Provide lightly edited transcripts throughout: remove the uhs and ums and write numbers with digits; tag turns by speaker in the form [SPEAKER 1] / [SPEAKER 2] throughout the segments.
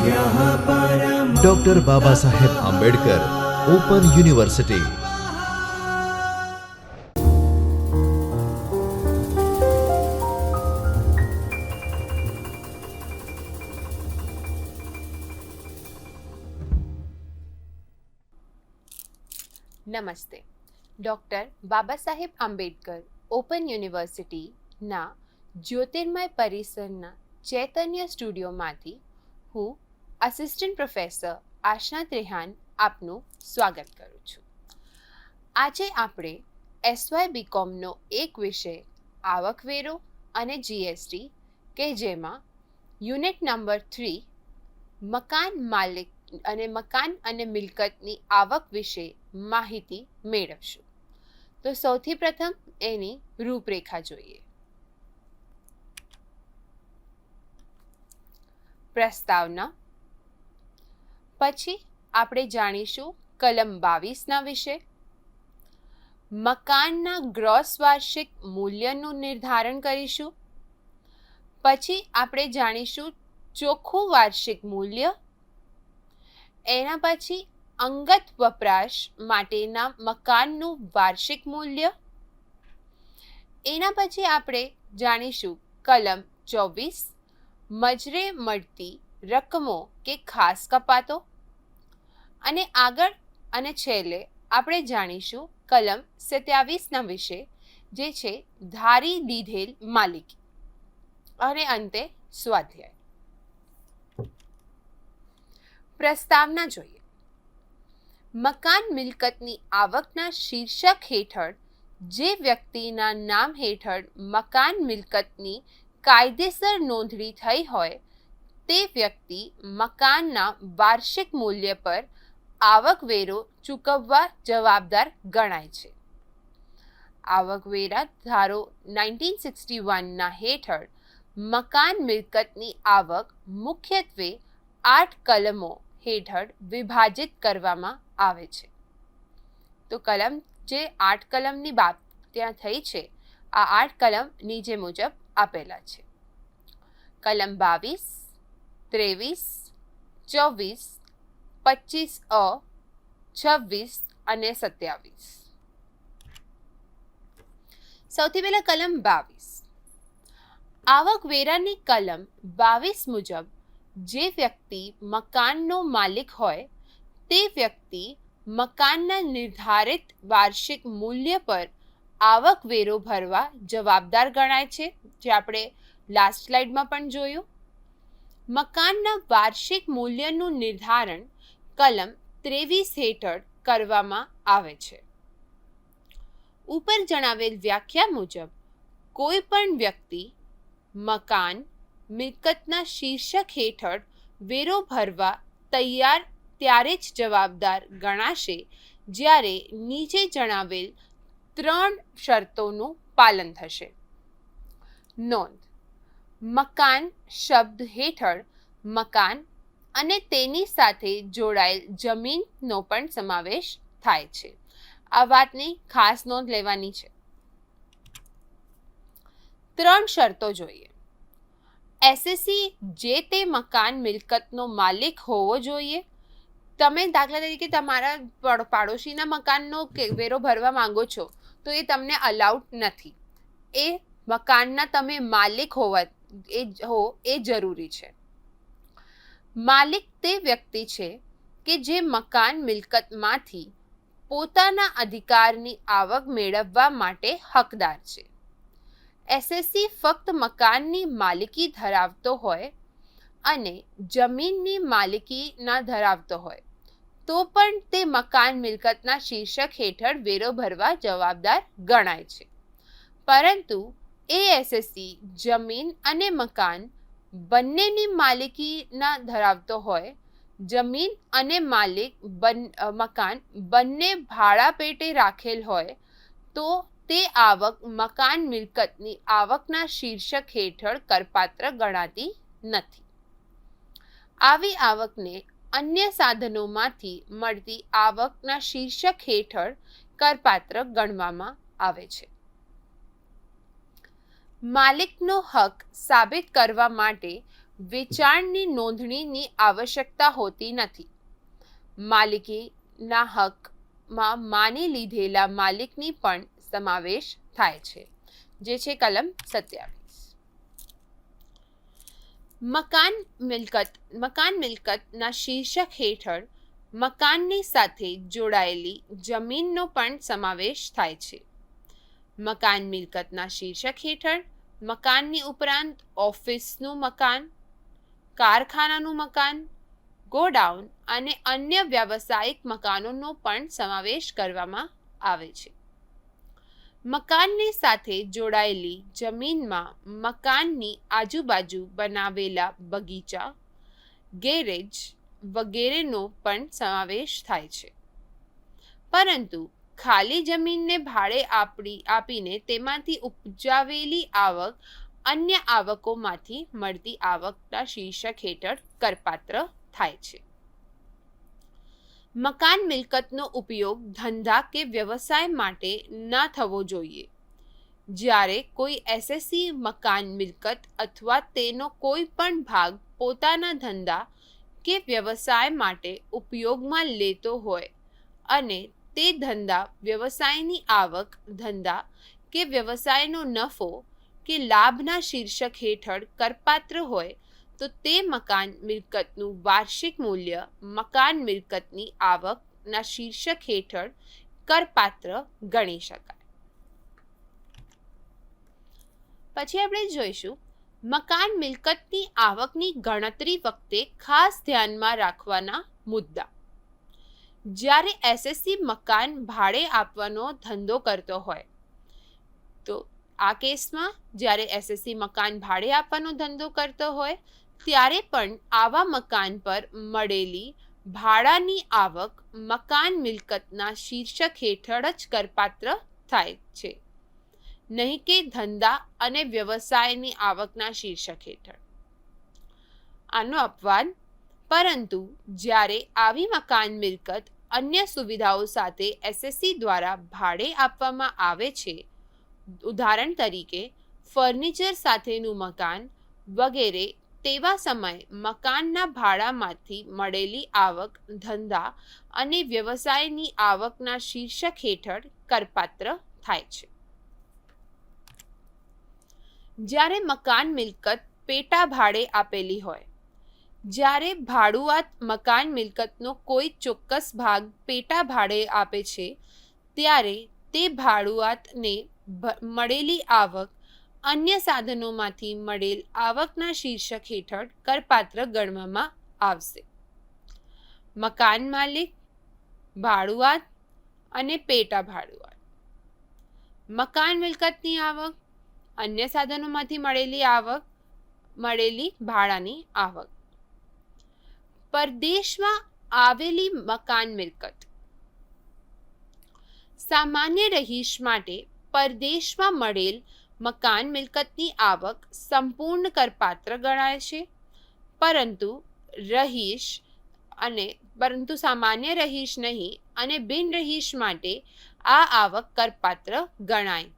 [SPEAKER 1] Doctor Baba Saheb Ambedkar open university.
[SPEAKER 2] નમસ્તે. Doctor Baba Saheb Ambedkar open યુનિવર્સિટીના જ્યોતિર્મય પરિસરના ચૈતન્ય સ્ટુડિયોમાંથી હું આસિસ્ટન્ટ પ્રોફેસર આશના ત્રેહાન આપનું સ્વાગત કરું છું. આજે આપણે એસવાય બીકોમનો એક વિષય આવકવેરો અને જીએસટી કે જેમાં યુનિટ નંબર 3 મકાન અને મિલકતની આવક વિશે માહિતી મેળવશું. તો સૌથી પ્રથમ એની રૂપરેખા જોઈએ. પ્રસ્તાવના, પછી આપણે જાણીશું કલમ 22ના વિશે, મકાનના ગ્રોસ વાર્ષિક મૂલ્યનું નિર્ધારણ કરીશું, પછી આપણે જાણીશું ચોખ્ખું વાર્ષિક મૂલ્ય, એના પછી અંગત વપરાશ માટેના મકાનનું વાર્ષિક મૂલ્ય, એના પછી આપણે જાણીશું કલમ 24 મજરે મળતી રકમો કે ખાસ કપાતો, અને આગળ અને છેલ્લે આપણે જાણીશું કલમ 27ના વિશે જે છે ધારી લીધેલ માલિકી, અને અંતે સ્વાધ્યાય. પ્રસ્તાવના જોઈએ. મકાન મિલકતની આવકના શીર્ષક હેઠળ જે વ્યક્તિના નામ હેઠળ મકાન મિલકતની કાયદેસર નોંધણી થઈ હોય તે વ્યક્તિ મકાનના વાર્ષિક મૂલ્ય પર આવકવેરો ચૂકવવા જવાબદાર ગણાય છે. આવકવેરા ધારો 1961ના હેઠળ મકાન મિલકતની આવક મુખ્યત્વે 8 કલમો હેઠળ વિભાજિત કરવામાં આવે છે. તો કલમ જે 8 કલમની વાત ત્યાં થઈ છે, આ 8 કલમ નીચે મુજબ આપેલા છે. કલમ 22, 23, 24, 25A, 26 અને 27. સૌથી પહેલા કલમ 22. આવકવેરાની કલમ 22 મુજબ જે વ્યક્તિ મકાનનો માલિક હોય તે વ્યક્તિ મકાનના નિર્ધારિત વાર્ષિક મૂલ્ય પર આવકવેરો ભરવા જવાબદાર ગણાય છે, જે આપણે લાસ્ટ સ્લાઇડમાં પણ જોયું. મકાનના વાર્ષિક મૂલ્યનું નિર્ધારણ કલમ 23 હેઠળ કરવામાં આવે છે. ઉપર જણાવેલ વ્યાખ્યા મુજબ કોઈ પણ વ્યક્તિ મકાન મિલકતના શીર્ષક હેઠળ વેરો ભરવા તૈયાર ત્યારે જ જવાબદાર ગણાશે જ્યારે નીચે જણાવેલ 3 શરતોનું પાલન થશે. નોંધ: મકાન શબ્દ હેઠળ મકાન અને તેની સાથે જોડાયેલ જમીનનો પણ સમાવેશ થાય છે. આ વાતની ખાસ નોંધ લેવાની છે. 3 શરતો જોઈએ. એસએસસી જે તે મકાન મિલકતનો માલિક હોવો જોઈએ. તમે દાખલા તરીકે તમારા પાડોશીના મકાનનો વેરો ભરવા માંગો છો તો એ તમને અલાઉડ નથી. એ મકાનના તમે માલિક એ જરૂરી છે. માલિક તે વ્યક્તિ છે કે જે મકાન મિલકતમાંથી પોતાના અધિકારની આવક મેળવવા માટે હકદાર છે. એસએસસી ફક્ત મકાનની માલિકી ધરાવતો હોય અને જમીનની માલિકી ના ધરાવતો હોય તો પણ તે મકાન મિલકતના શીર્ષક હેઠળ વેરો ભરવા જવાબદાર ગણાય છે. પરંતુ એ એસએસસી જમીન અને મકાન બંનેની માલિકી ના ધરાવતો હોય, જમીન અને મકાન બંને ભાડા પેટે રાખેલ હોય તો તે આવક મકાન મિલકતની આવકના શીર્ષક હેઠળ કરપાત્ર ગણાતી નથી. આવી આવકને અન્ય સાધનોમાંથી મળતી આવકના શીર્ષક હેઠળ કરપાત્ર ગણવામાં આવે છે. માલિકનો હક સાબિત કરવા માટે વેચાણની નોંધણીની આવશ્યકતા હોતી નથી. માલિકીના હકમાં માની લીધેલા માલિકની પણ સમાવેશ થાય છે, જે છે કલમ 27. મકાન મિલકતના શીર્ષક હેઠળ મકાનની સાથે જોડાયેલી જમીનનો પણ સમાવેશ થાય છે. મકાન મિલકતના શીર્ષક હેઠળ મકાનની ઉપરાંત ઓફિસનું મકાન, કારખાનાનું મકાન, ગોડાઉન અને અન્ય વ્યાવસાયિક મકાનોનો પણ સમાવેશ કરવામાં આવે છે. મકાનની સાથે જોડાયેલી જમીનમાં મકાનની આજુબાજુ બનાવેલા બગીચા, ગેરેજ વગેરેનો પણ સમાવેશ થાય છે. પરંતુ ખાલી જમીનને ભાડે આપીને તેમાંથી ઉપજાવેલી આવક અન્ય આવકોમાંથી મળતી આવકના શીર્ષક હેઠળ કરપાત્ર થાય છે. મકાન મિલકતનો ઉપયોગ ધંધા કે વ્યવસાય માટે ન થવો જોઈએ. જ્યારે કોઈ એસએસસી મકાન મિલકત અથવા તેનો કોઈ પણ ભાગ પોતાના ધંધા કે વ્યવસાય માટે ઉપયોગમાં લેતો હોય અને તે ધંધા વ્યવસાયની આવક, ધંધા કે વ્યવસાયનો નફો કે લાભના શીર્ષક હેઠળ કરપાત્ર હોય તો તે મકાન મિલકતનું વાર્ષિક મૂલ્ય મકાન મિલકતની આવકના શીર્ષક હેઠળ કરપાત્ર ગણી શકાય. પછી આપણે જોઈશું મકાન મિલકતની આવકની ગણતરી વખતે ખાસ ધ્યાનમાં રાખવાના મુદ્દા. જ્યારે એસએસસી મકાન ભાડે આપવાનો ધંધો કરતો હોય તો આ કેસમાં જ્યારે એસએસસી મકાન ભાડે આપવાનો ધંધો કરતો હોય ત્યારે પણ આવા મકાન પર મળેલી ભાડાની આવક મકાન મિલકતના શીર્ષક હેઠળ જ કરપાત્ર થાય છે, નહીં કે ધંધા અને વ્યવસાયની આવકના શીર્ષક હેઠળ. આનો અપવાદ, પરંતુ જ્યારે આવી મકાન મિલકત અન્ય સુવિધાઓ સાથે એસએસસી દ્વારા ભાડે આપવામાં આવે છે, ઉદાહરણ તરીકે ફર્નિચર સાથેનું મકાન વગેરે, તેવા સમયે મકાનના ભાડામાંથી મળેલી આવક ધંધા અને વ્યવસાયની આવકના શીર્ષક હેઠળ કરપાત્ર થાય છે. જ્યારે મકાન મિલકત પેટા ભાડે આપેલી હોય. જ્યારે ભાડુઆત મકાન મિલકતનો કોઈ ચોક્કસ ભાગ પેટા ભાડે આપે છે ત્યારે તે ભાડુઆતને મળેલી આવક અન્ય સાધનોમાંથી મળેલ આવકના શીર્ષક હેઠળ કરપાત્ર ગણવામાં આવશે. મકાન માલિક, ભાડુઆત અને પેટા ભાડુઆત. મકાન મિલકતની આવક, અન્ય સાધનોમાંથી મળેલી ભાડાની આવક. પરદેશમાં આવેલી મકાન મિલકત. સામાન્ય રહીશ માટે પરદેશમાં મળેલ મકાન મિલકતની આવક સંપૂર્ણ કરપાત્ર ગણાય છે, પરંતુ સામાન્ય રહીશ નહીં અને બિન રહીશ માટે આ આવક કરપાત્ર ગણાય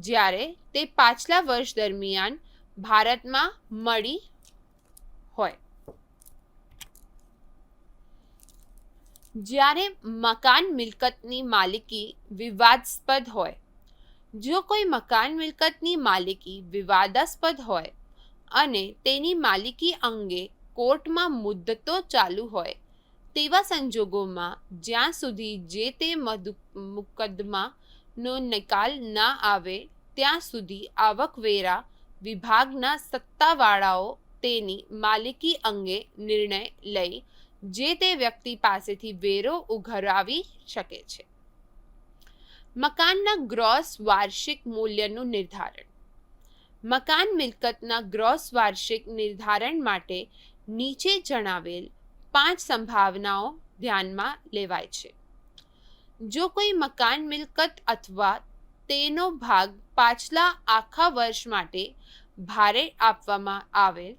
[SPEAKER 2] જ્યારે તે પાછલા વર્ષ દરમિયાન ભારતમાં મળી હોય. જ્યારે મકાન મિલકતની માલિકી વિવાદાસ્પદ હોય. જો કોઈ મકાન મિલકતની માલિકી વિવાદાસ્પદ હોય અને તેની માલિકી અંગે કોર્ટમાં મુદ્દતો ચાલુ હોય તેવા સંજોગોમાં જ્યાં સુધી જે તે મુકદ્દમાનો નિકાલ ન આવે ત્યાં સુધી આવકવેરા વિભાગના સત્તાવાળાઓ તેની માલિકી અંગે નિર્ણય લઈ જે તે વ્યક્તિ પાસેથી વેરો ઉઘરાવી શકે છે. મકાનના ગ્રોસ વાર્ષિક મૂલ્યનું નિર્ધારણ. મકાન મિલકતના ગ્રોસ વાર્ષિક નિર્ધારણ માટે નીચે જણાવેલ 5 સંભાવનાઓ ધ્યાનમાં લેવાય છે. જો કોઈ મકાન મિલકત અથવા તેનો ભાગ પાછલા આખા વર્ષ માટે ભાડે આપવામાં આવેલ,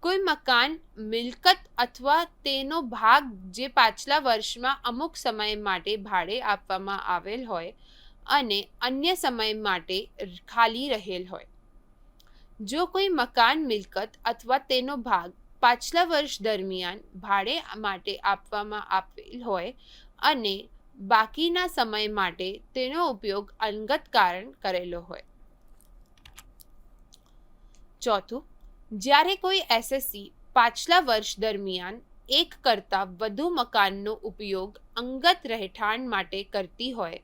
[SPEAKER 2] કોઈ મકાન મિલકત અથવા તેનો ભાગ જે પાછલા વર્ષમાં અમુક સમય માટે ભાડે આપવામાં આવેલ હોય અને અન્ય સમય માટે ખાલી રહેલ હોય. જો કોઈ મકાન મિલકત અથવા તેનો ભાગ પાછલા વર્ષ દરમિયાન ભાડે માટે આપવામાં આવેલ હોય અને બાકીના સમય માટે તેનો ઉપયોગ અંગત કારણ કરેલો હોય. ચોથું, જ્યારે કોઈ એસએસસી પાછલા વર્ષ દરમિયાન એક કરતાં વધુ મકાનનો ઉપયોગ અંગત રહેઠાણ માટે કરતી હોય.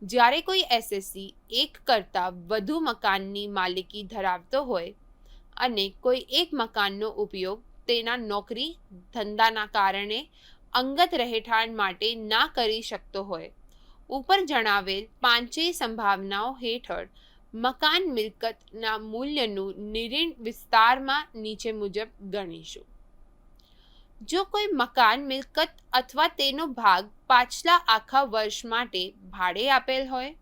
[SPEAKER 2] જ્યારે કોઈ એસએસસી એક કરતાં વધુ મકાનની માલિકી ધરાવતો હોય અને કોઈ એક મકાનનો ઉપયોગ તેના નોકરી ધંધાના કારણે અંગત રહેઠાણ માટે ના કરી શકતો હોય, ઉપર જણાવેલ પાંચેય સંભાવનાઓ હેઠળ મકાન મિલકતના મૂલ્યનું નિર્ણય વિસ્તારમાં નીચે મુજબ ગણીશું. જો કોઈ મકાન મિલકત અથવા તેનો ભાગ પાછલા આખા વર્ષ માટે ભાડે આપેલ હોય,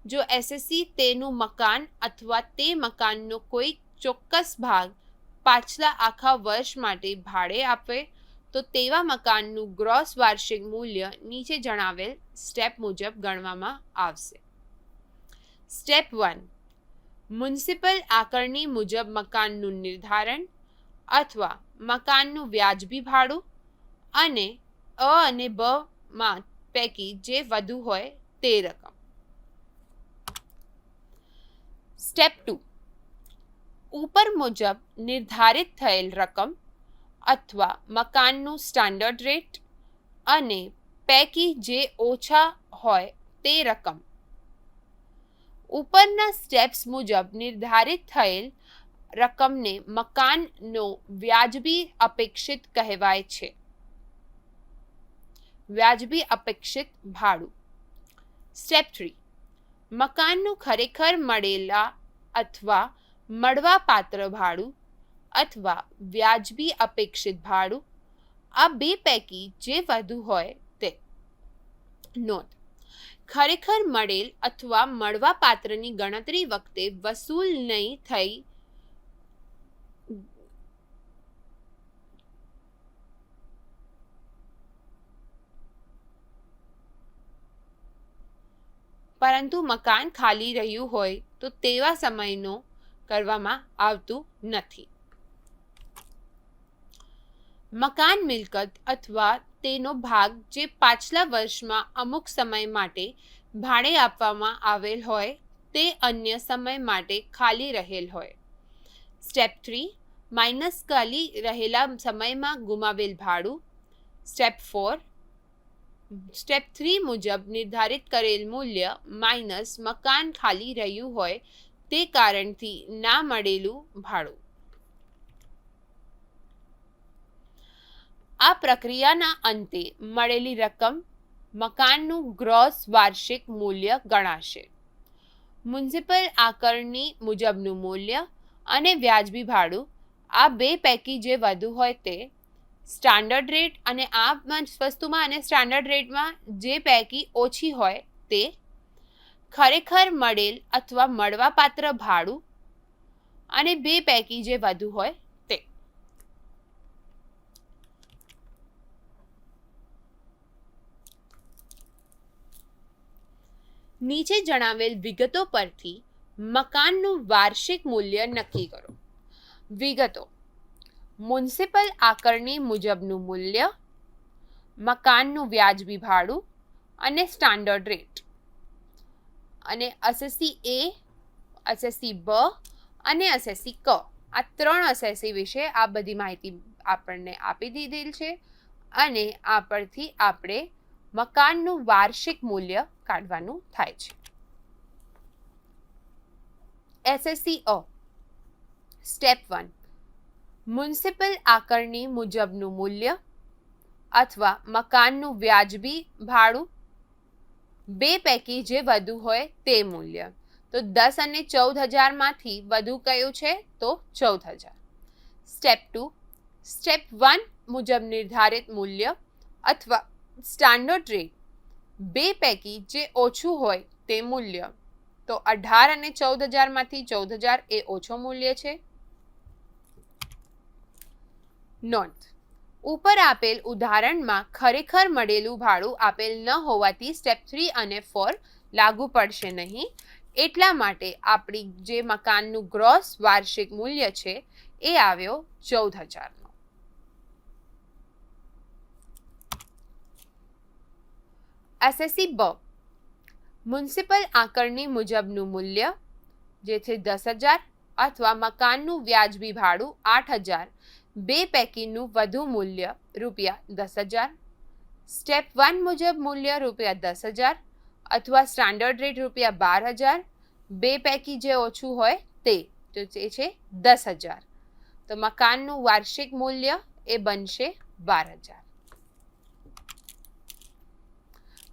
[SPEAKER 2] જો એસએસસી તેનું મકાન અથવા તે મકાનનો કોઈ ચોક્કસ ભાગ પાછલા આખા વર્ષ માટે ભાડે આપે તો તેવા મકાનનું ગ્રોસ વાર્ષિક મૂલ્ય નીચે જણાવેલ સ્ટેપ મુજબ ગણવામાં આવશે. સ્ટેપ 1, મ્યુનિસિપલ આકારણી મુજબ મકાનનું નિર્ધારણ અથવા મકાનનું વ્યાજબી ભાડું અને અ અને બ માં પૈકી જે વધુ હોય તે રકમ. સ્ટેપ 2, ઉપર મુજબ નિર્ધારિત થયેલ રકમ અથવા મકાનનું સ્ટાન્ડર્ડ રેટ અને પૈકી જે ઓછા હોય તે રકમ. ઉપરના સ્ટેપ્સ મુજબ નિર્ધારિત થયેલ રકમને મકાનનો વ્યાજબી અપેક્ષિત કહેવાય છે. વ્યાજબી અપેક્ષિત ભાડું. સ્ટેપ 3, મકાનનું ખરેખર મળેલા અથવા મળવાપાત્ર ભાડું અથવા વ્યાજબી અપેક્ષિત ભાડું. આ બે પૈકી જે વધુ હોય તે. નોંધ: ખરેખર મળેલ અથવા મળવાપાત્રની ગણતરી વખતે વસૂલ નહીં થઈ પરંતુ મકાન ખાલી રહ્યું હોય તો તેવા સમયનો કરવામાં આવતું નથી. મકાન મિલકત અથવા તેનો ભાગ જે પાછલા વર્ષમાં અમુક સમય માટે ભાડે આપવામાં આવેલ હોય તે અન્ય સમય માટે ખાલી રહેલ હોય. સ્ટેપ 3, માઇનસ ખાલી રહેલા સમયમાં ગુમાવેલ ભાડું. સ્ટેપ 4, સ્ટેપ 3 મુજબ નિર્ધારિત કરેલ મૂલ્ય માઇનસ મકાન ખાલી રહ્યું હોય તે કારણથી ના મળેલું ભાડું. આ પ્રક્રિયાના અંતે મળેલી રકમ મકાનનું ગ્રોસ વાર્ષિક મૂલ્ય ગણાશે. મ્યુનિસિપલ આકારણી મુજબનું મૂલ્ય અને વ્યાજબી ભાડું આ બે પૈકી જે વધુ હોય તે. સ્ટાન્ડર્ડ રેટ અને આ વસ્તુમાં અને સ્ટાન્ડર્ડ રેટમાં જે પૈકી ઓછી હોય તે. ખરેખર મળેલ અથવા મળવાપાત્ર ભાડું અને બે પૈકી જે વધુ હોય તે. નીચે જણાવેલ વિગતો પરથી મકાનનું વાર્ષિક મૂલ્ય નક્કી કરો. વિગતો: મ્યુનિસિપલ આકારણી મુજબનું મૂલ્ય, મકાનનું વ્યાજબી ભાડું અને સ્ટાન્ડર્ડ રેટ. અને એસએસસી એ, એસએસસી બ અને એસએસસી ક, આ ત્રણ એસએસસી વિશે આ બધી માહિતી આપણને આપી દીધેલ છે અને આ પરથી આપણે મકાનનું વાર્ષિક મૂલ્ય કાઢવાનું થાય છે. એસએસસી અ. સ્ટેપ 1, મ્યુનિસિપલ આકારણી મુજબનું મૂલ્ય અથવા મકાનનું વ્યાજબી ભાડું, બે પૈકી જે વધુ હોય તે મૂલ્ય. તો 10 અને 14,000 માંથી વધુ કયું છે તો 14,000. સ્ટેપ 2, સ્ટેપ 1 મુજબ નિર્ધારિત મૂલ્ય અથવા સ્ટાન્ડર્ડ રેટ, બે પૈકી જે ઓછું હોય તે મૂલ્ય. તો 18 અને 14,000 માંથી 14,000 એ ઓછો મૂલ્ય છે. નોંધ: ઉપર આપેલ ઉદાહરણમાં ખરેખર મળેલું ભાડું આપેલ ન હોવાથી સ્ટેપ 3 અને 4 લાગુ પડશે નહીં. એટલા માટે આપણી જે મકાનનું ગ્રોસ વાર્ષિક મૂલ્ય છે એ આવ્યો 14,000નો. એસએસસી બ મ્યુનિસિપલ આકારણી મુજબનું મૂલ્ય જે છે 10,000 અથવા મકાનનું વ્યાજબી ભાડું 8,000, બે પૈકીનું વધુ મૂલ્ય ₹10,000, સ્ટેપ 1 મુજબ મૂલ્ય ₹10,000 અથવા સ્ટાન્ડર્ડ રેટ ₹12,000, બે પૈકી જે ઓછું હોય તે છે 10,000. તો મકાનનું વાર્ષિક મૂલ્ય એ બનશે 12,000.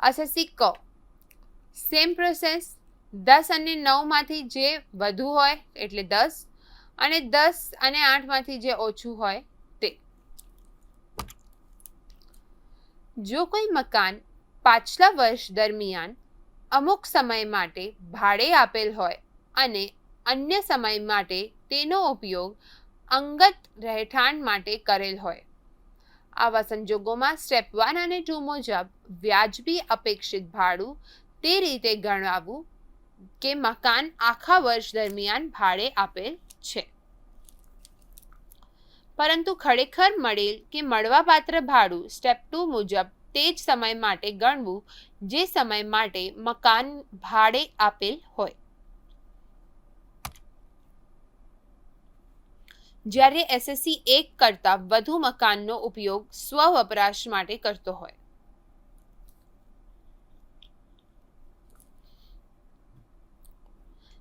[SPEAKER 2] એસએસસી ક સેમ પ્રોસેસ 10 અને 9 માંથી જે વધુ હોય એટલે 10 અને 10 અને 8 માંથી જે ઓછું હોય તે. જો કોઈ મકાન પાછલા વર્ષ દરમિયાન અમુક સમય માટે ભાડે આપેલ હોય અને અન્ય સમય માટે તેનો ઉપયોગ અંગત રહેઠાણ માટે કરેલ હોય, આવા સંજોગોમાં સ્ટેપ 1 અને 2 મુજબ વ્યાજબી અપેક્ષિત ભાડું તે રીતે ગણવું કે મકાન આખા વર્ષ દરમિયાન ભાડે આપેલ છે, પરંતુ ખરેખર મળેલ કે મળવાપાત્ર ભાડું સ્ટેપ 2 મુજબ તે જ સમય માટે ગણવું જે સમય માટે મકાન ભાડે આપેલ હોય. જ્યારે એસએસસી 1 કરતાં વધુ મકાનનો ઉપયોગ સ્વ વપરાશ માટે કરતો હોય.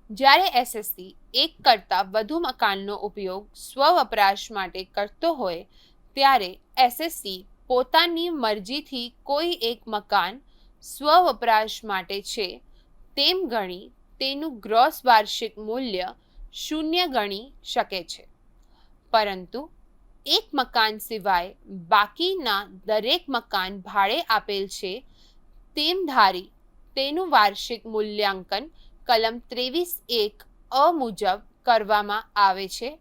[SPEAKER 2] જ્યારે એસએસસી 1 કરતાં વધુ મકાનનો ઉપયોગ સ્વ વપરાશ માટે કરતો હોય ત્યારે એસએસસી પોતાની મરજીથી કોઈ એક મકાન સ્વ વપરાશ માટે છે તેમ ગણી તેનું ગ્રોસ વાર્ષિક મૂલ્ય 0 ગણી શકે છે, પરંતુ એક મકાન સિવાય બાકીના દરેક મકાન ભાડે આપેલ છે તેમ ધારી તેનું વાર્ષિક મૂલ્યાંકન કલમ 23(1) અ મુજબ કરવામાં આવે છે.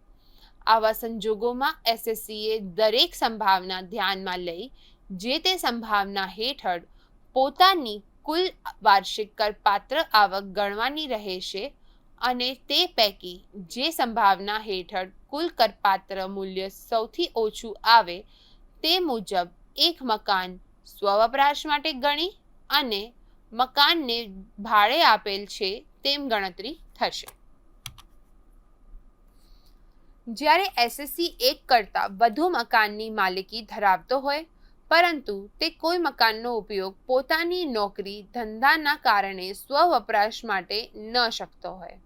[SPEAKER 2] આવા સંજોગોમાં એસએસસીએ દરેક સંભાવના ધ્યાનમાં લઈ જે તે સંભાવના હેઠળ પોતાની કુલ વાર્ષિક કરપાત્ર આવક ગણવાની રહેશે અને તે પૈકી જે સંભાવના હેઠળ કુલ કરપાત્ર મૂલ્ય સૌથી ઓછું આવે તે મુજબ એક મકાન સ્વવપરાશ માટે ગણી અને મકાનને ભાડે આપેલ છે તેમ ગણતરી થશે. જ્યારે એસએસસી 1 કરતાં વધુ મકાનની માલિકી ધરાવતો હોય પરંતુ તે કોઈ મકાનનો ઉપયોગ પોતાની નોકરી ધંધાના કારણે સ્વવપરાશ માટે ન શકતો હોય,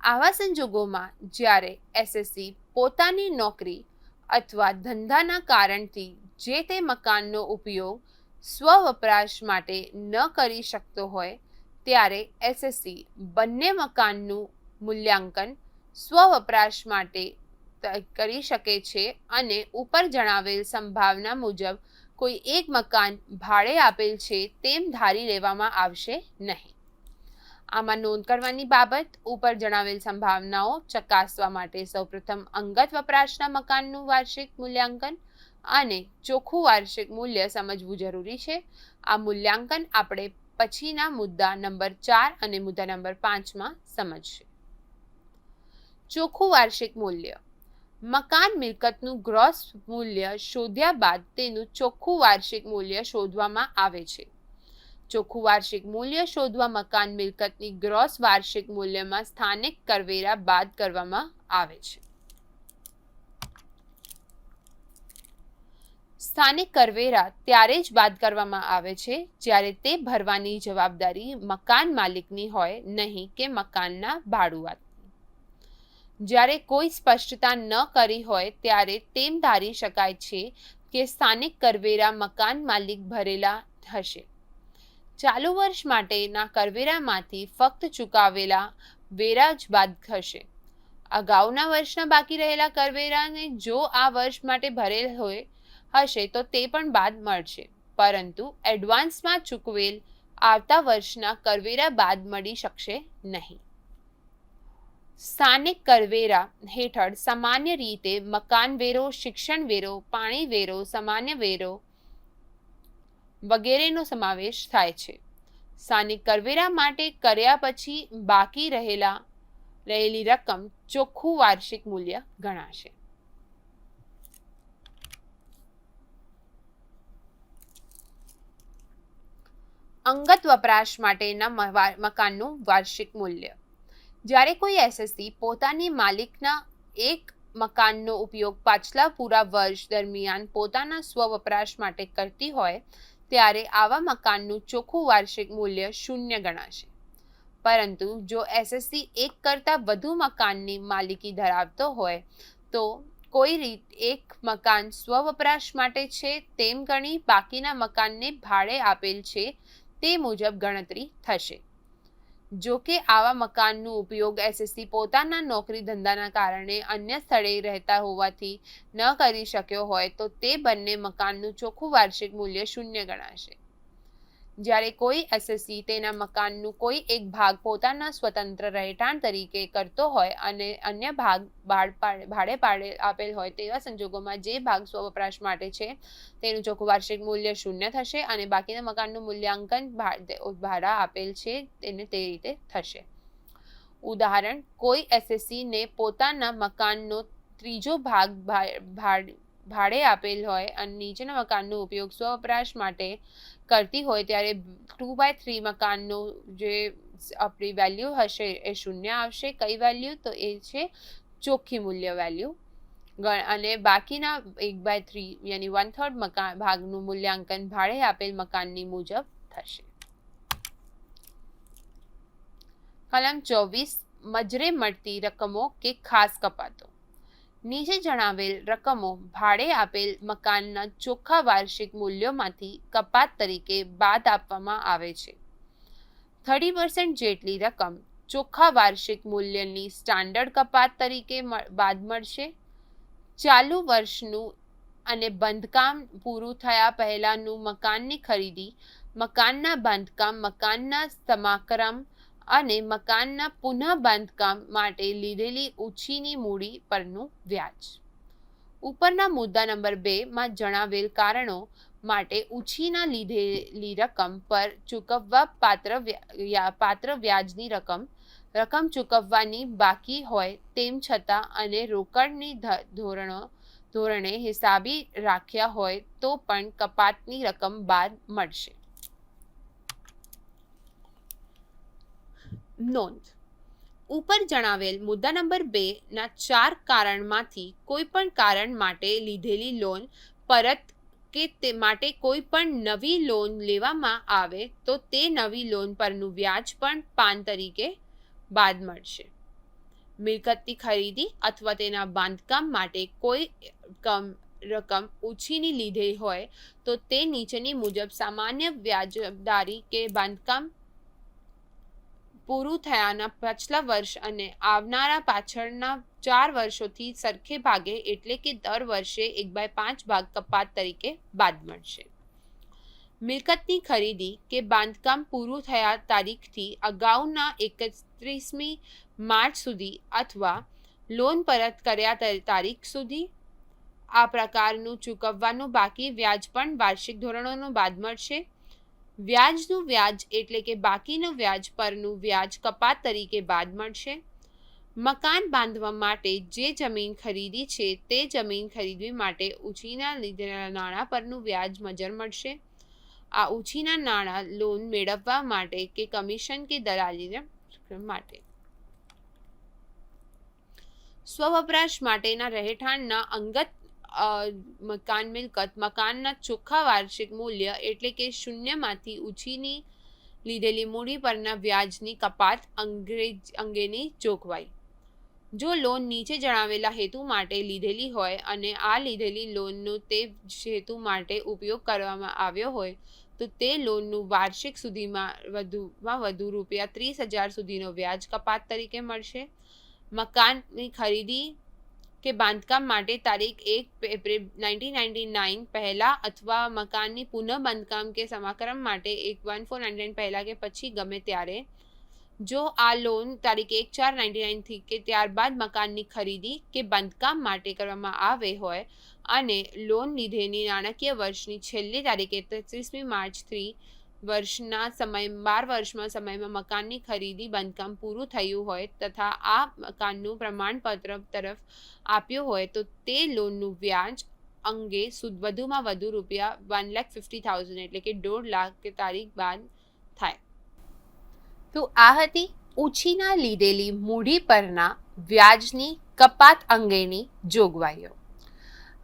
[SPEAKER 2] આવા સંજોગોમાં જ્યારે એસએસસી પોતાની નોકરી અથવા ધંધાના કારણથી જે તે મકાનનો ઉપયોગ સ્વવપરાશ માટે ન કરી શકતો હોય ત્યારે એસએસસી બંને મકાનનું મૂલ્યાંકન સ્વવપરાશ માટે કરી શકે છે અને ઉપર જણાવેલ સંભાવના મુજબ કોઈ એક મકાન ભાડે આપેલ છે તેમ ધારી લેવામાં આવશે નહીં. આમાં નોંધ કરવાની બાબત, ઉપર જણાવેલ સંભાવનાઓ ચકાસવા માટે સૌપ્રથમ અંગત વપરાશના મકાનનું વાર્ષિક મૂલ્યાંકન અને ચોખ્ખું વાર્ષિક મૂલ્ય સમજવું જરૂરી છે. આ મૂલ્યાંકન આપણે પછીના મુદ્દા નંબર 4 અને મુદ્દા નંબર 5માં સમજશે. ચોખ્ખું વાર્ષિક મૂલ્ય મકાન મિલકતનું ગ્રોસ મૂલ્ય શોધ્યા બાદ તેનું ચોખ્ખું વાર્ષિક મૂલ્ય શોધવામાં આવે છે. ચોખ્ખું વાર્ષિક મૂલ્ય શોધવા મકાન મિલકતની ગ્રોસ વાર્ષિક મૂલ્યમાં સ્થાનિક કરવેરા બાદ કરવામાં આવે છે. સ્થાનિક કરવેરા ત્યારે જ બાદ કરવામાં આવે છે જ્યારે તે ભરવાની જવાબદારી મકાન માલિકની હોય નહીં કે મકાનના ભાડુઆતની. જ્યારે કોઈ સ્પષ્ટતા ન કરી હોય ત્યારે તેમ ધારી શકાય છે કે સ્થાનિક કરવેરા મકાન માલિક ભરેલા હશે. ચાલુ વર્ષ માટેના કરવેરામાંથી ફક્ત ચૂકવેલા વેરા જ બાદ થશે. અગાઉના વર્ષના બાકી રહેલા કરવેરાને જો આ વર્ષ માટે ભરેલ હશે તો તે પણ બાદ મળશે, પરંતુ એડવાન્સમાં ચૂકવેલ આવતા વર્ષના કરવેરા બાદ મળી શકશે નહીં. સ્થાનિક કરવેરા હેઠળ સામાન્ય રીતે મકાન વેરો, શિક્ષણ વેરો, પાણી વેરો, સામાન્ય વેરો વગેરેનો સમાવેશ થાય છે. સ્થાનિક કરવેરા માટે કર્યા પછી બાકી રહેલી રકમ ચોખ્ખું વાર્ષિક મૂલ્ય ગણાશે. અંગત વપરાશ માટેના મકાનનું વાર્ષિક મૂલ્ય. જ્યારે કોઈ એસએસસી પોતાની માલિકના એક મકાનનો ઉપયોગ પાછલા પૂરા વર્ષ દરમિયાન પોતાના સ્વવપરાશ માટે કરતી હોય ત્યારે આવા મકાનનું ચોખ્ખું વાર્ષિક મૂલ્ય 0 ગણાશે. પરંતુ જો એસએસસી એક કરતાં વધુ મકાનની માલિકી ધરાવતો હોય તો કોઈ એક મકાન સ્વવપરાશ માટે છે તેમ ગણી બાકીના મકાનને ભાડે આપેલ છે તે મુજબ ગણતરી થશે. જો કે આવા મકાનનો ઉપયોગ એસએસસી પોતાના નોકરી ધંધાના કારણે અન્ય સ્થળે રહેતા હોવાથી ન કરી શક્યો હોય તો તે બંને મકાનનું ચોખ્ખું વાર્ષિક મૂલ્ય 0 ગણાશે. જ્યારે કોઈ એસએસસી તેના મકાનનું કોઈ એક ભાગ પોતાના સ્વતંત્ર રહેઠાણ તરીકે કરતો હોય અને અન્ય ભાગ ભાડે આપેલ હોય તેવા સંજોગોમાં જે ભાગ સ્વવપરાશ માટે છે તેનું ચોખ્ખું વાર્ષિક મૂલ્ય 0 થશે અને બાકીના મકાનનું મૂલ્યાંકન ભાડા આપેલ છે તેને તે રીતે થશે. ઉદાહરણ, કોઈ એસએસસીને પોતાના મકાનનો ત્રીજો ભાગ ભાડે આપેલ હોય અને નીચેના મકાનનો ઉપયોગ સ્વવપરાશ માટે કરતી હોય ત્યારે 2/3 મકાનનો જે આપણી વેલ્યુ હશે એ 0 આવશે. કઈ વેલ્યુ? તો એ છે ચોખ્ખી મૂલ્ય વેલ્યુ. અને બાકીના 1/3 યાની 1/3 ભાગનું મૂલ્યાંકન ભાડે આપેલ મકાનની મુજબ થશે. કલમ 24 મજરે મળતી રકમો કે ખાસ કપાતો. નીચે જણાવેલ રકમો ભાડે આપેલ મકાનના ચોખ્ખા વાર્ષિક મૂલ્યોમાંથી કપાત તરીકે બાદ આપવામાં આવે છે. 30% જેટલી રકમ ચોખ્ખા વાર્ષિક મૂલ્યની સ્ટાન્ડર્ડ કપાત તરીકે બાદ મળશે. ચાલુ વર્ષનું અને બાંધકામ પૂરું થયા પહેલાંનું મકાનની ખરીદી, મકાનના બાંધકામ, મકાનના સમારકામ અને મકાનના પુનઃ બાંધકામ માટે લીધેલી ઉછીની મૂડી પરનું વ્યાજ. ઉપરના મુદ્દા નંબર 2 માં જણાવેલ કારણો માટે ઉછીના લીધેલી રકમ પર ચૂકવવા પાત્ર વ્યાજની રકમ ચૂકવવાની બાકી હોય તેમ છતાં અને રોકડની ધોરણે હિસાબી રાખ્યા હોય તો પણ કપાતની રકમ બાદ મળશે. નોંધ: ઉપર જણાવેલ મુદ્દા નંબર 2 ના 4 કારણમાંથી કોઈ પણ કારણ માટે લીધેલી લોન પરત કે તે માટે કોઈ પણ નવી લોન લેવામાં આવે તો તે નવી લોન પરનું વ્યાજ પણ પાન તરીકે બાદ મળશે. મિલકતની ખરીદી અથવા તેના બાંધકામ માટે કોઈ રકમ ઉછીની લીધેલી હોય તો તે નીચેની મુજબ સામાન્ય વ્યાજદારી કે બાંધકામ પૂરું થયાના પાછલા વર્ષ અને આવનારા પાછળના 4 વર્ષોથી સરખે ભાગે એટલે કે દર વર્ષે 1/5 ભાગ કપાત તરીકે બાદ મળશે. મિલકતની ખરીદી કે બાંધકામ પૂરું થયા તારીખથી અગાઉના 31મી માર્ચ સુધી અથવા લોન પરત કર્યા તારીખ સુધી આ પ્રકારનું ચૂકવવાનું બાકી વ્યાજ પણ વાર્ષિક ધોરણોનો બાદ મળશે. વ્યાજનું વ્યાજ એટલે કે બાકીનું વ્યાજ પરનું વ્યાજ કપાત તરીકે બાદ મળશે. મકાન બાંધવા માટે જે જમીન ખરીદી છે તે જમીન ખરીદવી માટે ઉછીના લીધેલા નાણાં પરનું વ્યાજ મજર મળશે. આ ઉછીના નાણાં લોન મેળવવા માટે કે કમિશન કે દલાલી માટે. સ્વવપરાશ માટેના રહેઠાણના અંગત મકાન મિલકત મકાનના ચોખ્ખા વાર્ષિક મૂલ્ય એટલે કે 0 માંથી ઉછીની લીધેલી મૂડી પરના વ્યાજની કપાત અંગેની જોગવાઈ. જો લોન નીચે જણાવેલા હેતુ માટે લીધેલી હોય અને આ લીધેલી લોનનો તે હેતુ માટે ઉપયોગ કરવામાં આવ્યો હોય તો તે લોનનું વાર્ષિક સુધીમાં વધુ ₹30,000 સુધીનો વ્યાજ કપાત તરીકે મળશે. મકાનની ખરીદી કે બાંધકામ માટે તારીખ 1 એપ્રિલ 1999 પહેલાં અથવા મકાનની પુનઃ બાંધકામ કે સમારકામ માટે 1/4/99 પહેલાં કે પછી ગમે ત્યારે. જો આ લોન તારીખ 1/4/99 થી કે ત્યારબાદ મકાનની ખરીદી કે બાંધકામ માટે કરવામાં આવે હોય અને લોન લીધેની નાણાકીય વર્ષની છેલ્લી તારીખે 31મી માર્ચથી વર્ષમાં સમયમાં મકાનની ખરીદી બાંધકામ પૂરું થયું હોય તથા આ મકાનનું પ્રમાણપત્ર તરફ આપ્યું હોય તો તે લોનનું વ્યાજ અંગે વધુમાં વધુ રૂપિયા 1,50,000 એટલે કે 1.5 લાખ તારીખ બાદ થાય. તો આ હતી ઉછીના લીધેલી મૂડી પરના વ્યાજની કપાત અંગેની જોગવાઈઓ.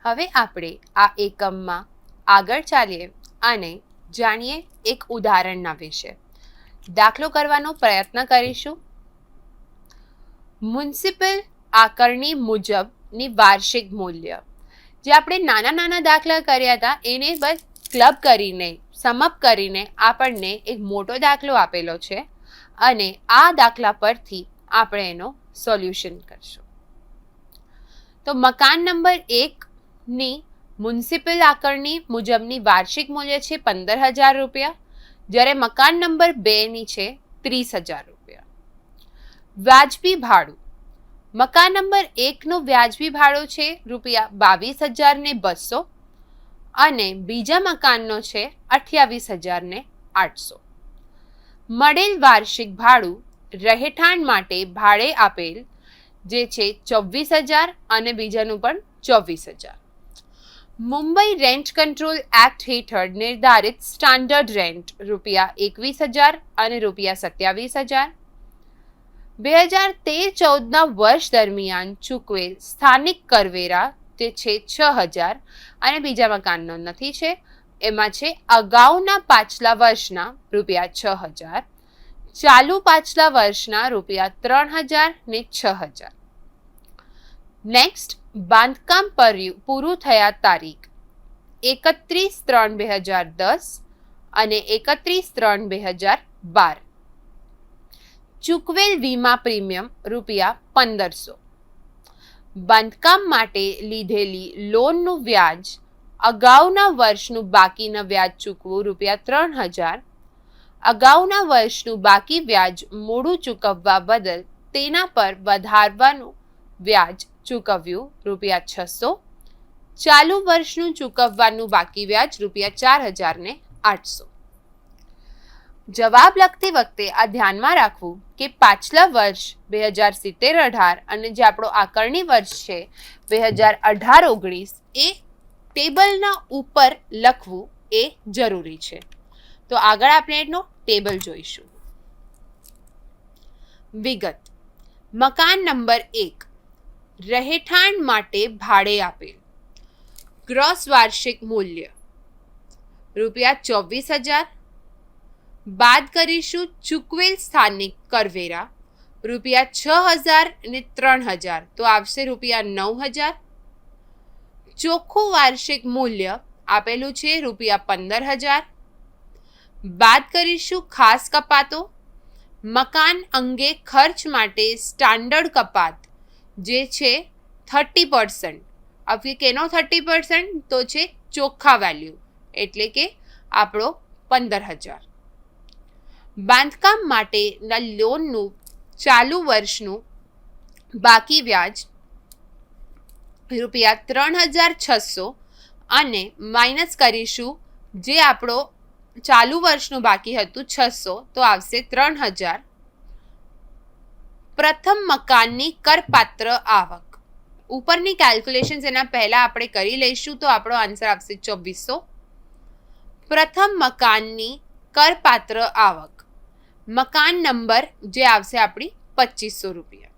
[SPEAKER 2] હવે આપણે આ એકમમાં આગળ ચાલીએ અને જાણીએ એક ઉદાહરણના વિશે. દાખલો કરવાનો પ્રયત્ન કરીશું. મ્યુનિસિપલ આકારણી મુજબની વાર્ષિક મૂલ્ય, જે આપણે નાના નાના દાખલા કર્યા હતા એને બસ ક્લબ કરીને સમઅપ કરીને આપણને એક મોટો દાખલો આપેલો છે અને આ દાખલા પરથી આપણે એનો સોલ્યુશન કરશું. તો મકાન નંબર 1ની મ્યુનિસિપલ આકારણી મુજબની વાર્ષિક મૂલ્ય છે 15,000 રૂપિયા, જ્યારે મકાન નંબર 2ની છે 30,000 રૂપિયા. વ્યાજબી ભાડું, મકાન નંબર 1નું વ્યાજબી ભાડું છે રૂપિયા 22,200 અને બીજા મકાનનો છે 28,800. મળેલ વાર્ષિક ભાડું રહેઠાણ માટે ભાડે આપેલ જે છે 24,000 અને બીજાનું પણ 24,000. મુંબઈ રેન્ટ કંટ્રોલ એક્ટ હેઠળ નિર્ધારિત સ્ટાન્ડર્ડ રેન્ટ રૂપિયા 21,000 અને રૂપિયા 27,000. 2013-14ના વર્ષ દરમિયાન ચૂકવેલ સ્થાનિક કરવેરા જે છે 6,000 અને બીજા મકાનનો નથી છે, એમાં છે અગાઉના પાછલા વર્ષના રૂપિયા 6,000, ચાલુ પાછલા વર્ષના રૂપિયા 3,000 ને 6,000. નેક્સ્ટ, બાંધકામ પૂરું થયા તારીખ 31/3/2010 અને 31/3/2012. ચૂકવેલ વીમા પ્રીમિયમ રૂપિયા 1,500. બાંધકામ માટે લીધેલી લોનનું વ્યાજ અગાઉના વર્ષનું બાકીના વ્યાજ ચૂકવું રૂપિયા 3,000, અગાઉના વર્ષનું બાકી વ્યાજ મોડું ચૂકવવા બદલ તેના પર વધારવાનું વ્યાજ ચૂકવ્યું રૂપિયા 600, ચાલુ વર્ષનું ચૂકવવાનું બાકી વ્યાજ રૂપિયા 4,800. જવાબ લખતી વખતે આ ધ્યાનમાં રાખવું કે પાછલા વર્ષ 2017-18 અને જે આપણો આકારણી વર્ષ છે 2018-19 એ ટેબલના ઉપર લખવું એ જરૂરી છે. તો આગળ આપણે એનો ટેબલ જોઈશું. વિગત: મકાન નંબર 1 રહેઠાણ માટે ભાડે આપેલ, ગ્રોસ વાર્ષિક મૂલ્ય રૂપિયા 24,000. બાદ કરીશું ચૂકવેલ સ્થાનિક કરવેરા રૂપિયા 6,000 અને 3,000 તો આવશે રૂપિયા 9,000. ચોખ્ખું વાર્ષિક મૂલ્ય આપેલું છે રૂપિયા 15,000. બાદ કરીશું ખાસ કપાતો. મકાન અંગે ખર્ચ માટે સ્ટાન્ડર્ડ કપાત જે છે 30%. હવે કેનો 30%? તો છે ચોખ્ખા વેલ્યુ એટલે કે આપણો 15,000. બાંધકામ માટેના લોનનું ચાલુ વર્ષનું બાકી વ્યાજ રૂપિયા 3,600 અને માઇનસ કરીશું જે આપણો ચાલુ વર્ષનું બાકી હતું 600 તો આવશે 3,000. પ્રથમ મકાનની કરપાત્ર આવક, ઉપરની કેલ્ક્યુલેશન્સ એના પહેલા આપણે કરી લઈશું તો આપણો આન્સર આવશે 2,400. પ્રથમ મકાનની કરપાત્ર આવક, મકાન નંબર જે આવશે આપણી 2,500 રૂપિયા.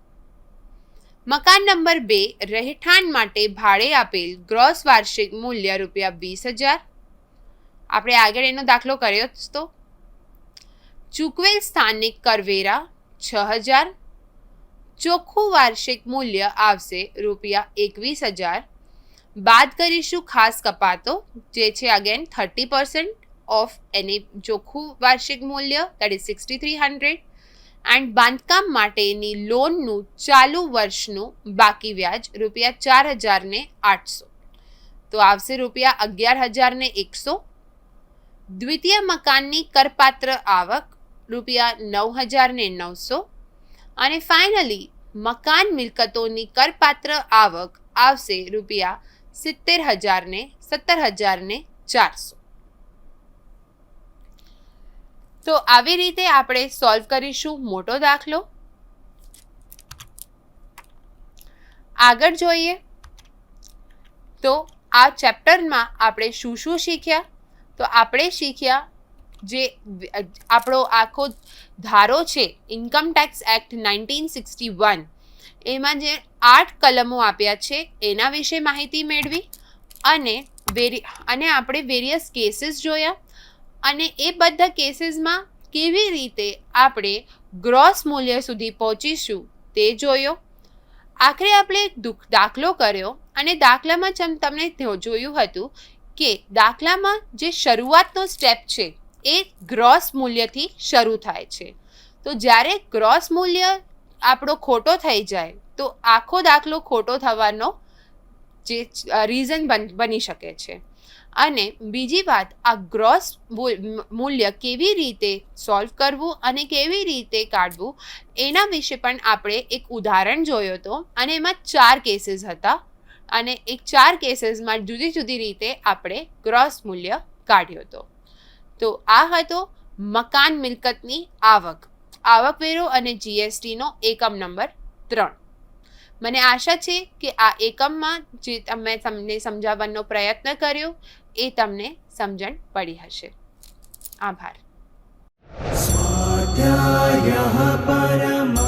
[SPEAKER 2] મકાન નંબર 2 રહેઠાણ માટે ભાડે આપેલ ગ્રોસ વાર્ષિક મૂલ્ય રૂપિયા 20,000. આપણે આગળ એનો દાખલો કર્યો જ તો. ચૂકવેલ સ્થાનિક કરવેરા 6,000. ચોખ્ખું વાર્ષિક મૂલ્ય આવશે રૂપિયા 21,000. બાદ કરીશું ખાસ કપાતો જે છે અગેન 30% ઓફ એની ચોખ્ખું વાર્ષિક મૂલ્ય દેટ ઇઝ 6,300 એન્ડ બાંધકામ માટેની લોનનું ચાલુ વર્ષનું બાકી વ્યાજ રૂપિયા 4,800 તો આવશે રૂપિયા 11,100. દ્વિતીય મકાનની કરપાત્ર આવક રૂપિયા 9,900 અને ફાઇનલી મકાન મિલકતોની કરપાત્ર આવક આવશે રૂપિયા 17,400. તો આવી રીતે આપણે સોલ્વ કરીશું મોટો દાખલો. આગળ જોઈએ તો આ ચેપ્ટરમાં આપણે શું શું શીખ્યા? તો આપણે શીખ્યા જે આપણો આખો ધારો છે ઇન્કમ ટેક્સ એક્ટ 1961, એમાં જે 8 કલમો આપ્યા છે એના વિશે માહિતી મેળવી, અને આપણે વેરિયસ કેસીસ જોયા, અને એ બધા કેસીસમાં કેવી રીતે આપણે ગ્રોસ મૂલ્ય સુધી પહોંચીશું તે જોયો. આખરે આપણે એક દાખલો કર્યો, અને દાખલામાં તમને જોયું હતું કે દાખલામાં જે શરૂઆતનો સ્ટેપ છે એ ગ્રોસ મૂલ્યથી શરૂ થાય છે. તો જ્યારે ગ્રોસ મૂલ્ય આપણો ખોટો થઈ જાય તો આખો દાખલો ખોટો થવાનો જે રીઝન બની શકે છે. અને બીજી વાત, આ ગ્રોસ મૂલ્ય કેવી રીતે સોલ્વ કરવું અને કેવી રીતે કાઢવું એના વિશે પણ આપણે એક ઉદાહરણ જોયો હતો, અને એમાં 4 કેસીસ હતા, અને એ 4 કેસીસમાં જુદી જુદી રીતે આપણે ગ્રોસ મૂલ્ય કાઢ્યો હતો. તો આ હતો મકાન મિલકતની આવક, આવકવેરો અને જીએસટીનો એકમ નંબર 3. મને આશા છે કે આ એકમમાં જે તમને સમજાવવાનો પ્રયત્ન કર્યો એ તમને સમજણ પડી હશે. આભાર.
[SPEAKER 3] स्वाध्यायः परमः